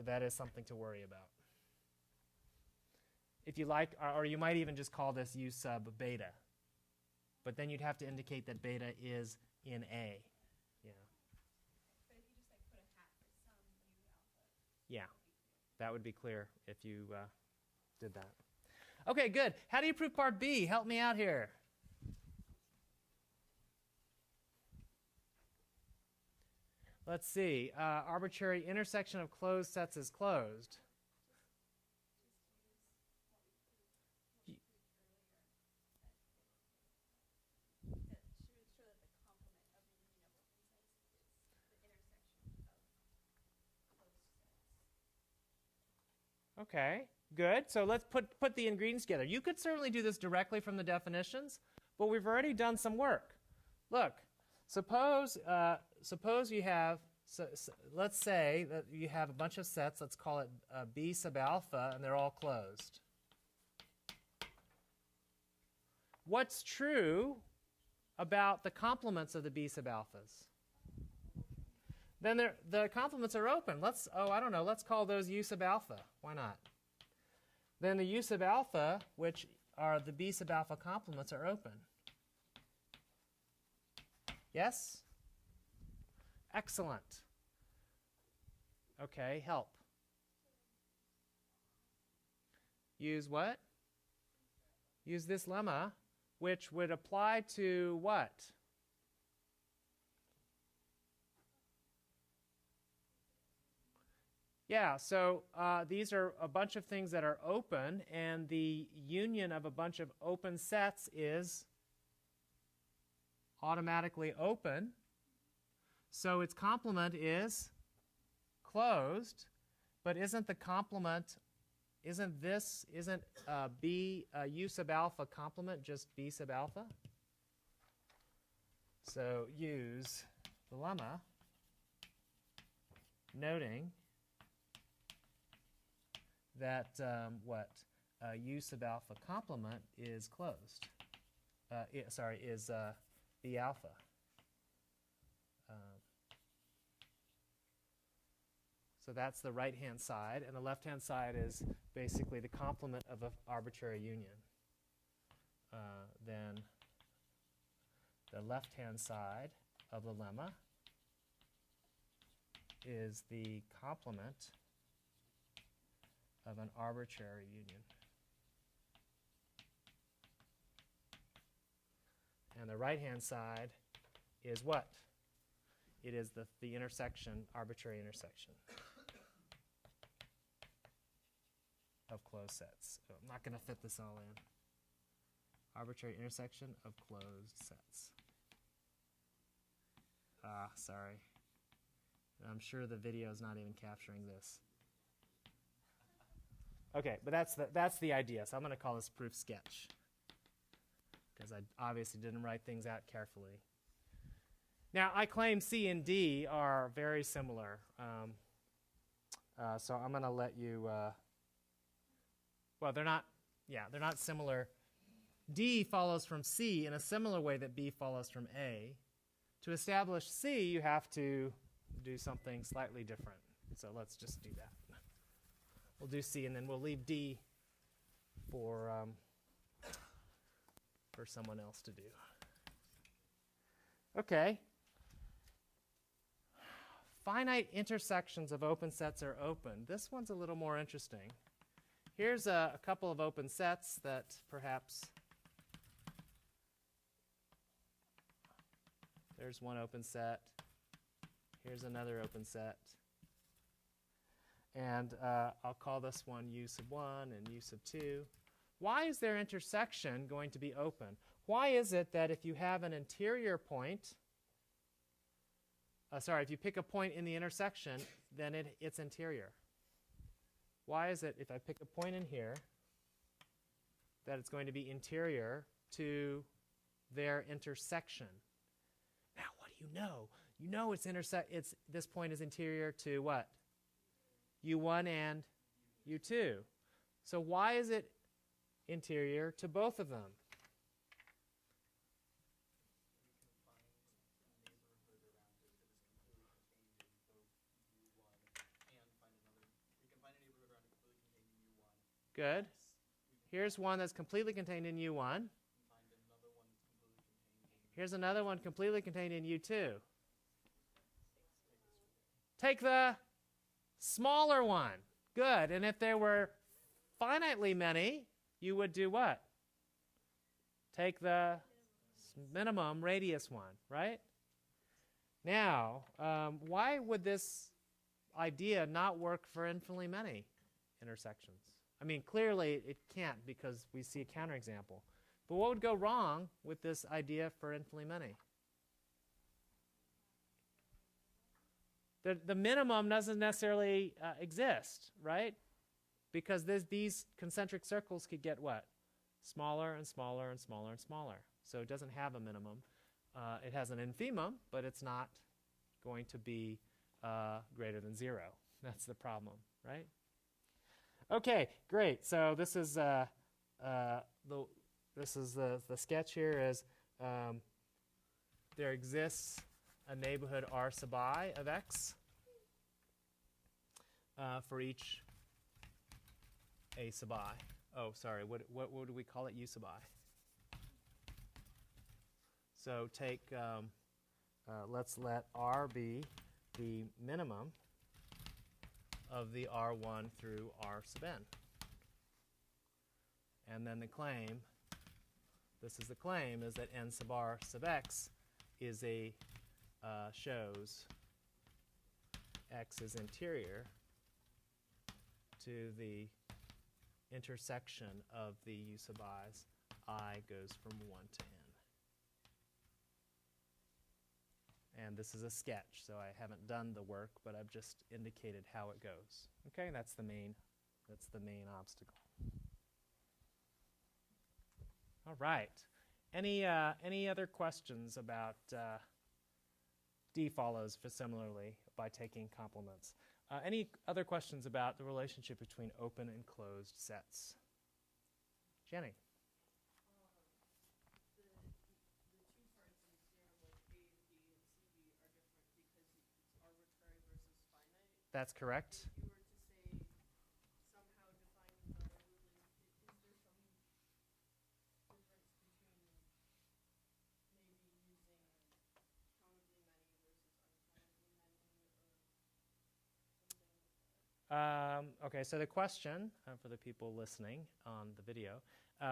that is something to worry about. If you like, or you might even just call this U sub beta. But then you'd have to indicate that beta is in A. Yeah. But if you just like put a hat for some U alpha. Yeah, that would be clear if you did that. Okay, good. How do you prove part B? Help me out here. Let's see. Arbitrary intersection of closed sets is closed. Okay, good. So let's put the ingredients together. You could certainly do this directly from the definitions, but we've already done some work. Look, suppose you have, let's say that you have a bunch of sets, let's call it B sub alpha, and they're all closed. What's true about the complements of the B sub alphas? Then the complements are open. Let's call those U sub alpha. Why not? Then the U sub alpha, which are the B sub alpha complements, are open. Yes? Excellent. Okay, help. Use what? Use this lemma, which would apply to what? Yeah, so these are a bunch of things that are open, and the union of a bunch of open sets is automatically open. So its complement is closed, but isn't the complement, isn't U sub alpha complement just B sub alpha? So use the lemma, noting that U sub alpha complement is closed. Is B alpha. So that's the right-hand side, and the left-hand side is basically the complement of an arbitrary union. Then the left-hand side of the lemma is the complement of an arbitrary union. And the right-hand side is what? It is the intersection, arbitrary intersection of closed sets. So I'm not going to fit this all in. Arbitrary intersection of closed sets. Sorry. I'm sure the video is not even capturing this. Okay, but that's the idea. So I'm going to call this proof sketch, because I obviously didn't write things out carefully. Now, I claim C and D are very similar. So I'm going to let you, they're not similar. D follows from C in a similar way that B follows from A. To establish C, you have to do something slightly different. So let's just do that. We'll do C, and then we'll leave D for someone else to do. Okay. Finite intersections of open sets are open. This one's a little more interesting. Here's a couple of open sets that perhaps there's one open set. Here's another open set. And I'll call this one U sub 1 and U sub 2. Why is their intersection going to be open? Why is it that if you have an interior point, if you pick a point in the intersection, then it's interior? Why is it if I pick a point in here that it's going to be interior to their intersection? Now, what do you know? You know this point is interior to what? U1 and U2. So why is it interior to both of them? Good. Here's one that's completely contained in U1. Find another one completely contained in Here's another one completely contained in U2. Take the smaller one. Good. And if there were finitely many, you would do what? Take the minimum radius one, right? Now, why would this idea not work for infinitely many intersections? I mean, clearly it can't because we see a counterexample. But what would go wrong with this idea for infinitely many? The minimum doesn't necessarily exist, right? Because these concentric circles could get what? Smaller and smaller and smaller and smaller. So it doesn't have a minimum. It has an infimum, but it's not going to be greater than 0. That's the problem, right? Okay, great. So this is the sketch here is there exists a neighborhood R sub I of X for each A sub I. Oh, sorry. What do we call it? U sub I. So take let's let R be the minimum of the R1 through R sub n. And then the claim, this is the claim, is that n sub R sub x is shows x is interior to the intersection of the u sub i's. I goes from 1 to n. And this is a sketch, so I haven't done the work, but I've just indicated how it goes. Okay, that's the main obstacle. All right. Any other questions about D follows for similarly by taking complements? Any other questions about the relationship between open and closed sets? Jenny? That's correct. If you were to say somehow define variably, is there some difference between maybe using countably many versus uncountably many or something like that? Okay, so the question for the people listening on the video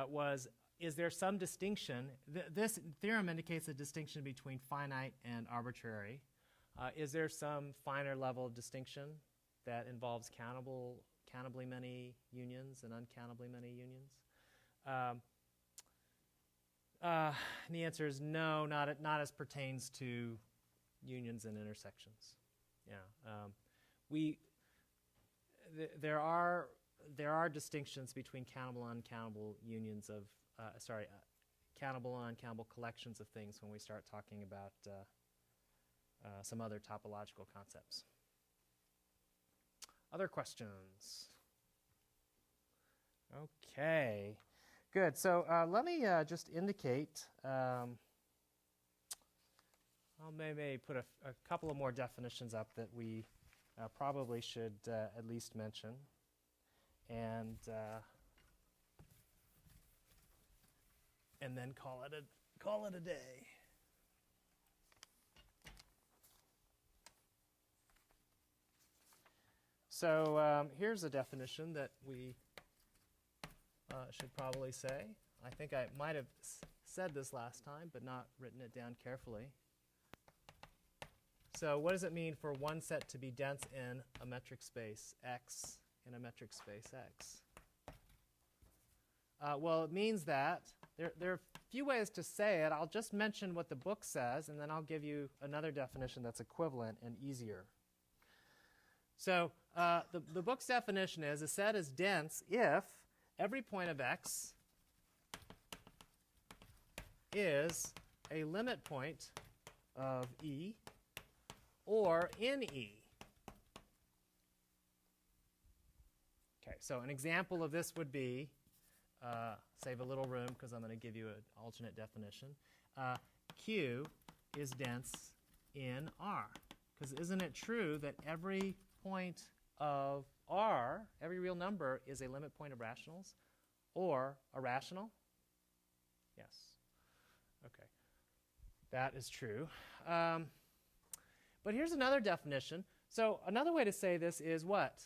was, is there some distinction? This theorem indicates a distinction between finite and arbitrary. Is there some finer level of distinction that involves countably many unions and uncountably many unions? And the answer is no, not as pertains to unions and intersections. Yeah, there are distinctions between countable and uncountable unions of countable and uncountable collections of things when we start talking about some other topological concepts. Other questions? Okay, good. So let me just indicate, I'll maybe put a couple of more definitions up that we probably should at least mention. And then call it a day. So here's a definition that we should probably say. I think I might have said this last time, but not written it down carefully. So what does it mean for one set to be dense in a metric space X in a metric space X? Well, it means that there are a few ways to say it. I'll just mention what the book says, and then I'll give you another definition that's equivalent and easier. So the book's definition is a set is dense if every point of X is a limit point of E or in E. Okay, so an example of this would be, save a little room because I'm going to give you an alternate definition. Q is dense in R. Because isn't it true that every point of R, every real number, is a limit point of rationals or a rational? Yes. Okay. That is true. But here's another definition. So another way to say this is what?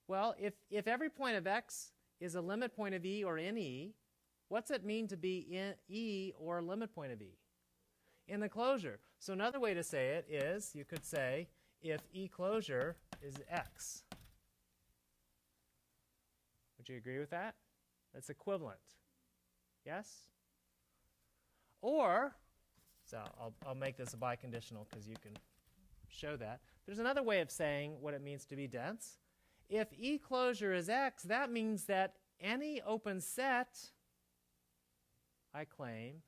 Well, if every point of x is a limit point of E or in E, what's it mean to be in E or a limit point of E? In the closure. So another way to say it is, you could say, if E closure is x. Would you agree with that? That's equivalent. Yes? Or, so I'll make this a biconditional because you can show that. There's another way of saying what it means to be dense. If E closure is x, that means that any open set, I claim,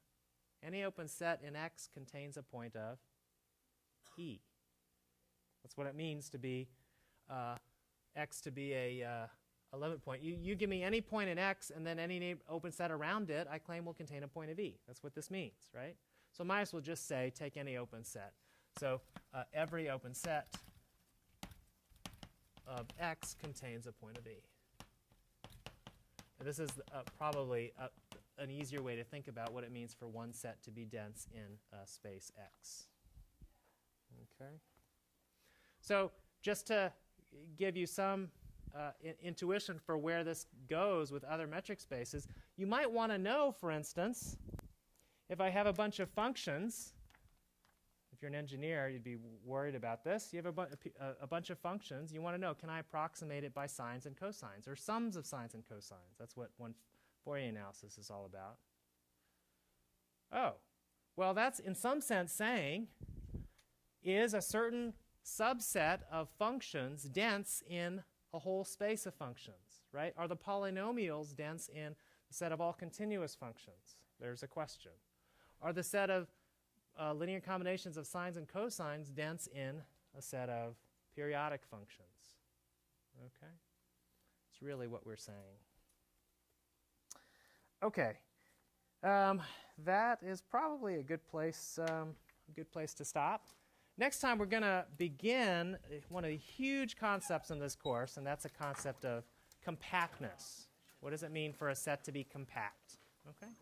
any open set in X contains a point of E. That's what it means to be X to be a limit point. You give me any point in X, and then any open set around it, I claim will contain a point of E. That's what this means, right? So might as well just say take any open set. So every open set of X contains a point of E. And this is probably an easier way to think about what it means for one set to be dense in space X. Okay. So just to give you some intuition for where this goes with other metric spaces, you might want to know, for instance, if I have a bunch of functions, if you're an engineer, you'd be worried about this. You have a bunch of functions. You want to know, can I approximate it by sines and cosines, or sums of sines and cosines? That's what one Fourier analysis is all about. Oh, well, that's in some sense saying, is a certain subset of functions dense in a whole space of functions, right? Are the polynomials dense in the set of all continuous functions? There's a question. Are the set of linear combinations of sines and cosines dense in a set of periodic functions? Okay? It's really what we're saying. Okay. That is probably a good place to stop. Next time we're going to begin one of the huge concepts in this course, and that's a concept of compactness. What does it mean for a set to be compact? Okay?